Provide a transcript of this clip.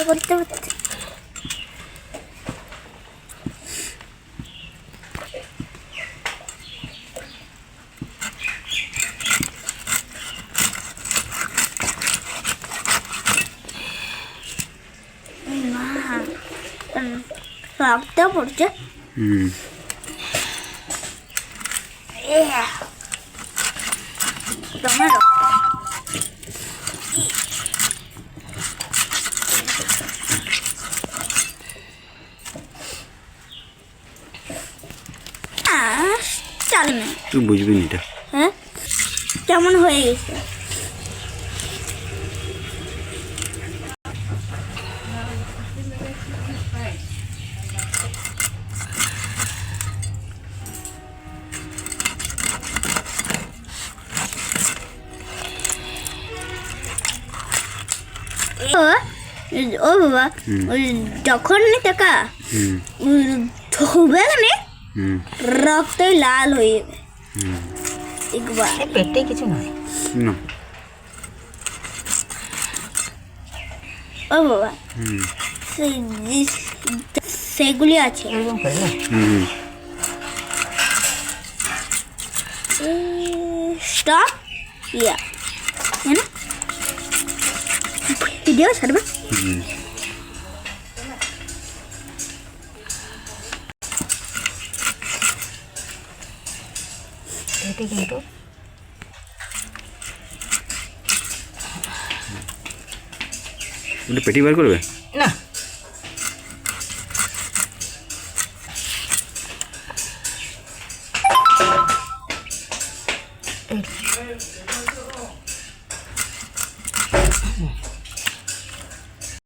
করতে করতে রক্ত পড়ছে। তোমার চাল না তুই বুঝবি না এটা। হ্যাঁ কেমন হয়ে গেছে। ও বাবা যখন টাকা ধোবে না রক্তই লাল হয়ে যাবে একবার। পেটে কিছু নয় না ও বাবা সেগুলি আছে। স্টপ ইয়া হ্যাঁ ভিডিও ছাড়বে। এটা কিন্তু এটা পেটি বার করবে না